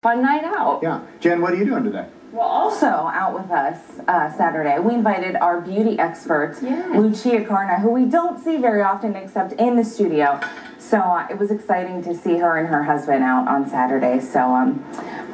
Fun night out. Yeah. Jen, what are you doing today? Well, also out with us Saturday, we invited our beauty expert, Lucia Carna, who we don't see very often except in the studio. So it was exciting to see her and her husband out on Saturday. So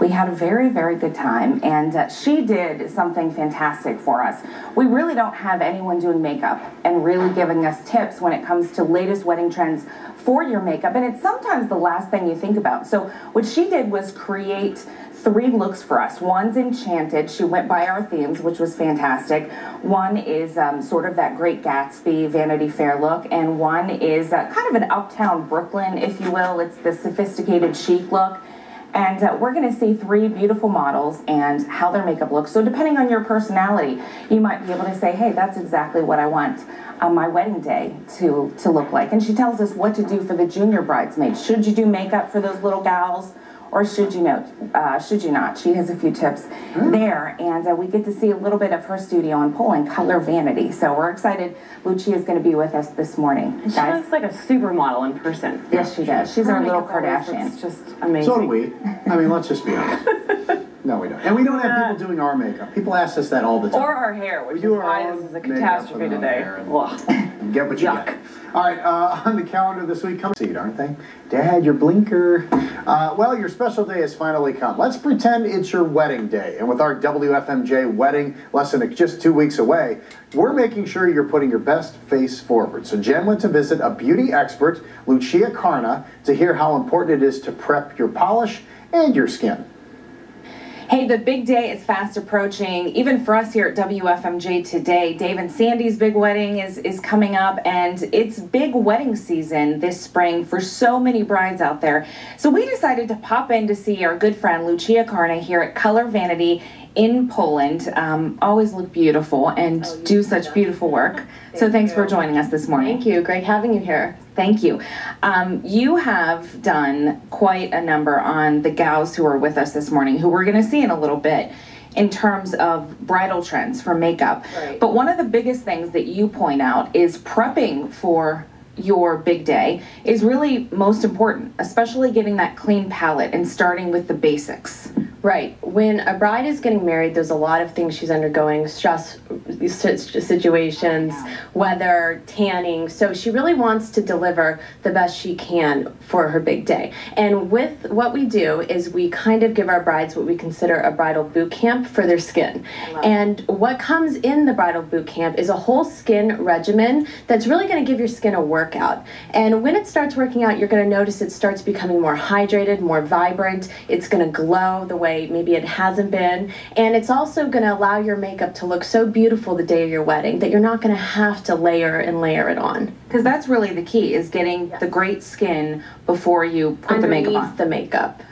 we had a very, very good time. And she did something fantastic for us. We really don't have anyone doing makeup and really giving us tips when it comes to latest wedding trends for your makeup. And it's sometimes the last thing you think about. So what she did was create 3 looks for us. One's Enchanted. She went by our themes, which was fantastic. One is sort of that Great Gatsby Vanity Fair look, and one is kind of an uptown Brooklyn, if you will. It's the sophisticated chic look. And we're going to see 3 beautiful models and how their makeup looks. So depending on your personality, you might be able to say, hey, that's exactly what I want on my wedding day to look like. And she tells us what to do for the junior bridesmaids. Should you do makeup for those little gals? Or should you not? She has a few tips there, and we get to see a little bit of her studio in Poland, Color Vanity. So we're excited. Lucia is going to be with us this morning. She looks like a supermodel in person. Yes, she does. She's our little Kardashian. It's just amazing. So do we. I mean, let's just be honest. No, we don't. And we don't have people doing our makeup. People ask us that all the time. Or our hair, which is why this is a catastrophe today. Get what you get. All right, on the calendar this week, come see it, aren't they? Dad, your blinker. Well, your special day has finally come. Let's pretend it's your wedding day. And with our WFMJ wedding less than just 2 weeks away, we're making sure you're putting your best face forward. So Jen went to visit a beauty expert, Lucia Carna, to hear how important it is to prep your polish and your skin. Hey, the big day is fast approaching, even for us here at WFMJ today. Dave and Sandy's big wedding is coming up, and it's big wedding season this spring for so many brides out there. So we decided to pop in to see our good friend Lucia Carna here at Color Vanity in Poland. Always look beautiful and do such beautiful work. So thanks for joining us this morning. Thank you. Great having you here. Thank you. You have done quite a number on the gals who are with us this morning, who we're going to see in a little bit, in terms of bridal trends for makeup. Right. But one of the biggest things that you point out is prepping for your big day is really most important, especially getting that clean palette and starting with the basics. Right. When a bride is getting married, there's a lot of things she's undergoing, stress situations, weather, tanning. So she really wants to deliver the best she can for her big day. And with what we do is we kind of give our brides what we consider a bridal boot camp for their skin. And what comes in the bridal boot camp is a whole skin regimen that's really going to give your skin a workout. And when it starts working out, you're going to notice it starts becoming more hydrated, more vibrant. It's going to glow the way maybe it hasn't been, and it's also going to allow your makeup to look so beautiful the day of your wedding that you're not going to have to layer and layer it on. Because that's really the key, is getting the great skin before you put the makeup on. The makeup.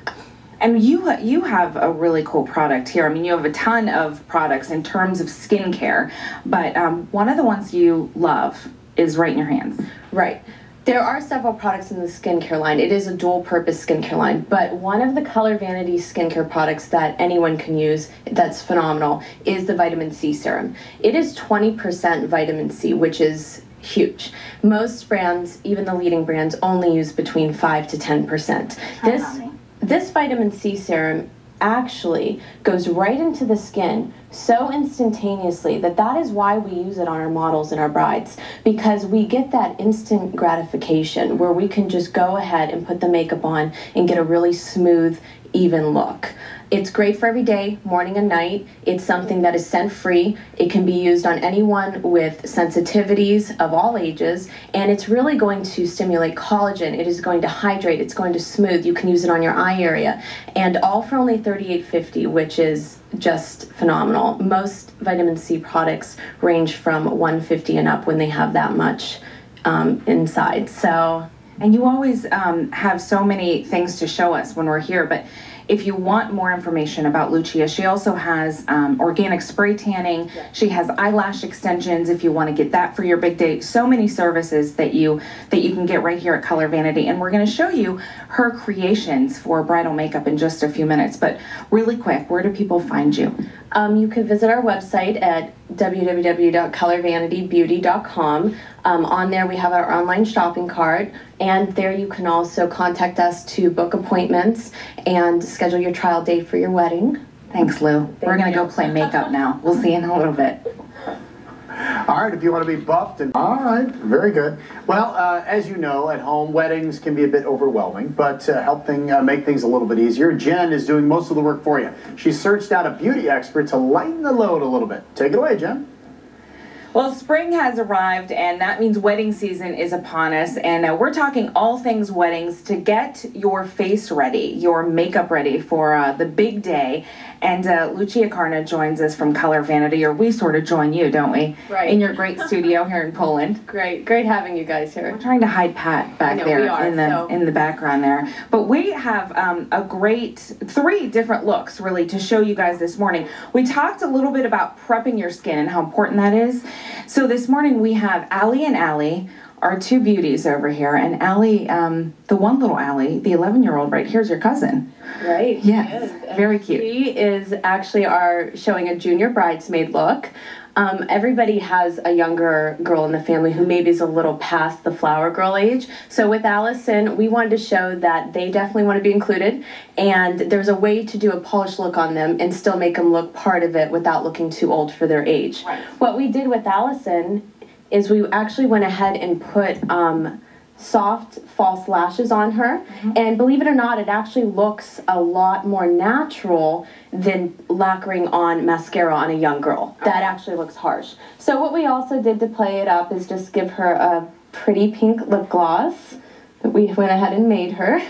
And you have a really cool product here. I mean, you have a ton of products in terms of skincare, but one of the ones you love is right in your hands. Right. There are several products in the skincare line. It is a dual-purpose skincare line, but one of the Color Vanity skincare products that anyone can use that's phenomenal is the vitamin C serum. It is 20% vitamin C, which is huge. Most brands, even the leading brands, only use between 5 to 10%. This vitamin C serum actually goes right into the skin so instantaneously that is why we use it on our models and our brides, because we get that instant gratification where we can just go ahead and put the makeup on and get a really smooth, even look. It's great for every day, morning and night. It's something that is scent-free. It can be used on anyone with sensitivities of all ages, and it's really going to stimulate collagen. It is going to hydrate. It's going to smooth. You can use it on your eye area, and all for only $38.50, which is just phenomenal. Most vitamin C products range from $150 and up when they have that much inside. So, and you always have so many things to show us when we're here, but if you want more information about Lucia, she also has organic spray tanning. She has eyelash extensions if you want to get that for your big day. So many services that you can get right here at Color Vanity. And we're going to show you her creations for bridal makeup in just a few minutes. But really quick, where do people find you? You could visit our website at www.colorvanitybeauty.com. On there we have our online shopping cart, and there you can also contact us to book appointments and schedule your trial date for your wedding. Thanks, Lou. We're going to go play makeup now. We'll see you in a little bit. All right, if you want to be buffed. All right, very good. Well, as you know, at home, weddings can be a bit overwhelming, but to help make things a little bit easier, Jen is doing most of the work for you. She searched out a beauty expert to lighten the load a little bit. Take it away, Jen. Well, spring has arrived, and that means wedding season is upon us, and we're talking all things weddings to get your face ready, your makeup ready for the big day. And Lucia Karna joins us from Color Vanity, or we sort of join you, don't we? Right. In your great studio here in Poland. Great having you guys here. We're trying to hide Pat back there in the background there. But we have a great 3 different looks, really, to show you guys this morning. We talked a little bit about prepping your skin and how important that is. So this morning we have Allie and Allie, our 2 beauties over here, and Allie, the one little Allie, the 11-year-old right here's your cousin. Right. Yes. Very cute. She is actually showing a junior bridesmaid look. Everybody has a younger girl in the family who maybe is a little past the flower girl age. So with Allison, we wanted to show that they definitely want to be included, and there's a way to do a polished look on them and still make them look part of it without looking too old for their age. Right. What we did with Allison is we actually went ahead and put soft false lashes on her, and believe it or not, it actually looks a lot more natural than lacquering on mascara on a young girl. That actually looks harsh. So what we also did to play it up is just give her a pretty pink lip gloss that we went ahead and made her,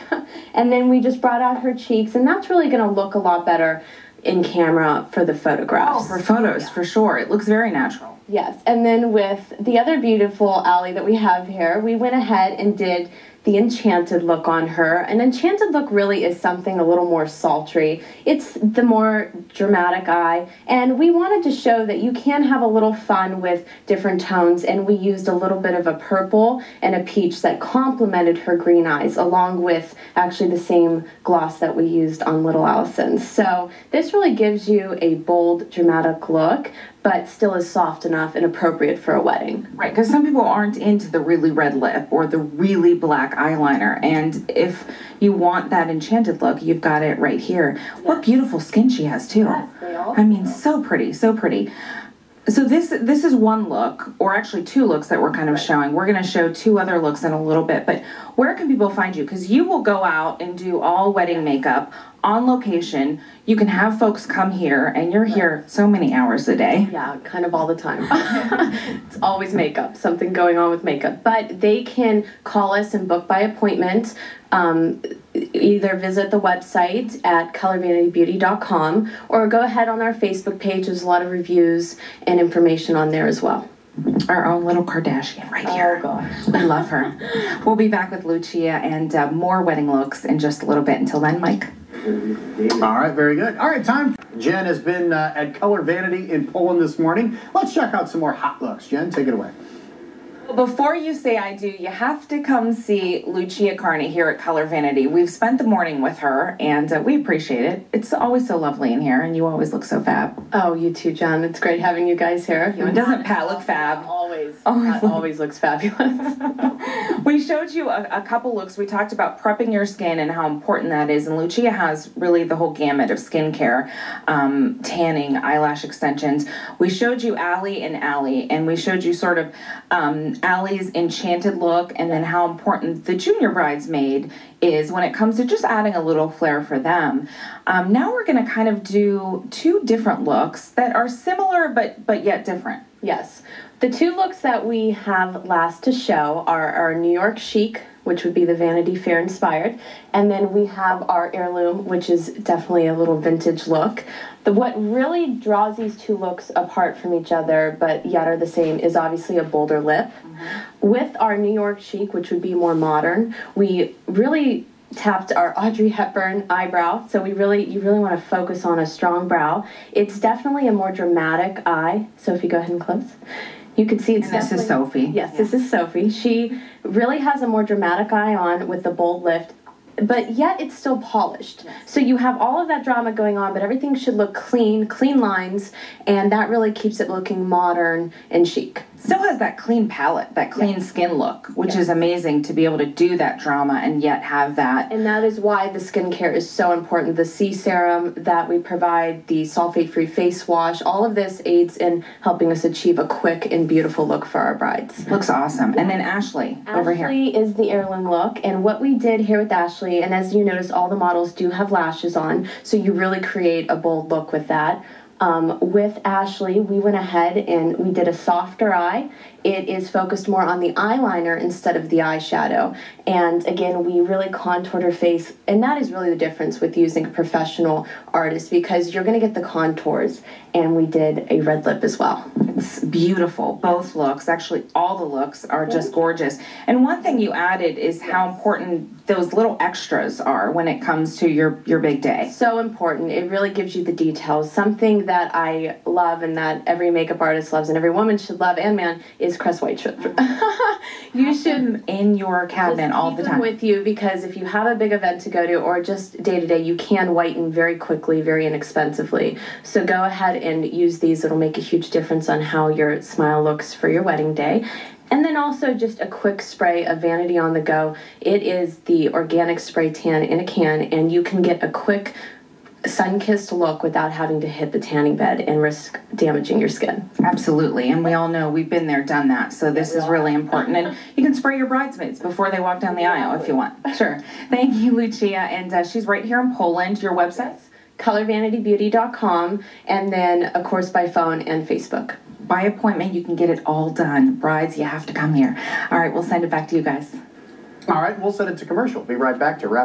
and then we just brought out her cheeks, and that's really going to look a lot better in camera for the photographs. Oh, for photos, for sure. It looks very natural. Yes, and then with the other beautiful Allie that we have here, we went ahead and did the enchanted look on her. An enchanted look really is something a little more sultry. It's the more dramatic eye, and we wanted to show that you can have a little fun with different tones, and we used a little bit of a purple and a peach that complemented her green eyes, along with actually the same gloss that we used on little Allison. So this really gives you a bold, dramatic look, but still is soft enough and appropriate for a wedding. Right, because some people aren't into the really red lip or the really black eyeliner, and if you want that enchanted look, you've got it right here. Yes. What beautiful skin she has, too. Yes, they all I mean, so pretty, so pretty. So this is one look, or actually 2 looks that we're kind of showing. We're going to show 2 other looks in a little bit, but where can people find you? Because you will go out and do all wedding makeup on location. You can have folks come here, and you're here so many hours a day. Yeah, kind of all the time. It's always makeup, something going on with makeup. But they can call us and book by appointment. Either visit the website at colorvanitybeauty.com or go ahead on our Facebook page. There's a lot of reviews and information on there as well. Our own little Kardashian right here. Oh, gosh. We love her. We'll be back with Lucia and more wedding looks in just a little bit. Until then, Mike. All right, very good. All right, time. Jen has been at Color Vanity in Poland this morning. Let's check out some more hot looks. Jen, take it away. Before you say I do, you have to come see Lucia Karna here at Color Vanity. We've spent the morning with her, and we appreciate it. It's always so lovely in here, and you always look so fab. Oh, you too, John. It's great having you guys here. Doesn't Pat look fab? Always. Pat always looks fabulous. We showed you a couple looks. We talked about prepping your skin and how important that is, and Lucia has really the whole gamut of skincare, tanning, eyelash extensions. We showed you Allie and Allie, and we showed you sort of Allie's enchanted look, and then how important the junior bridesmaid is when it comes to just adding a little flair for them. Now we're going to kind of do 2 different looks that are similar but yet different. Yes. The 2 looks that we have last to show are our New York Chic, which would be the Vanity Fair inspired, and then we have our Heirloom, which is definitely a little vintage look. What really draws these 2 looks apart from each other, but yet are the same, is obviously a bolder lip. With our New York Chic, which would be more modern, we really tapped our Audrey Hepburn eyebrow, so you really want to focus on a strong brow. It's definitely a more dramatic eye, so if you go ahead and close, you can see it's this is Sophie. Yes, yeah. This is Sophie. She really has a more dramatic eye on with the bold lift. but yet it's still polished. Yes. So you have all of that drama going on, but everything should look clean lines, and that really keeps it looking modern and chic. Still has that clean palette, that clean skin look, which is amazing to be able to do that drama and yet have that. And that is why the skincare is so important. The C serum that we provide, the sulfate-free face wash, all of this aids in helping us achieve a quick and beautiful look for our brides. Looks awesome. And then Ashley, over here. Ashley is the heirloom look, and what we did here with Ashley, and as you notice, all the models do have lashes on, so you really create a bold look with that. With Ashley, we went ahead and we did a softer eye. It is focused more on the eyeliner instead of the eyeshadow. And again, we really contoured her face. And that is really the difference with using a professional artist, because you're going to get the contours. And we did a red lip as well. It's beautiful. Both looks, actually all the looks are just gorgeous. And one thing you added is how important those little extras are when it comes to your big day. So important. It really gives you the details. Something that I love and that every makeup artist loves and every woman should love, and man, is Crest White Sugar. You should in your cabinet all the time. With you, because if you have a big event to go to or just day to day, you can whiten very quickly, very inexpensively. So go ahead and use these. It'll make a huge difference on how your smile looks for your wedding day. And then also just a quick spray of Vanity on the Go. It is the organic spray tan in a can, and you can get a quick sun-kissed look without having to hit the tanning bed and risk damaging your skin. Absolutely, and we all know we've been there, done that, so this is really important. And you can spray your bridesmaids before they walk down the aisle if you want. Sure. Thank you, Lucia, and she's right here in Poland. Your website? ColorVanityBeauty.com, and then, of course, by phone and Facebook. By appointment, you can get it all done. Brides, you have to come here. All right, we'll send it back to you guys. All right, we'll send it to commercial. Be right back to wrap.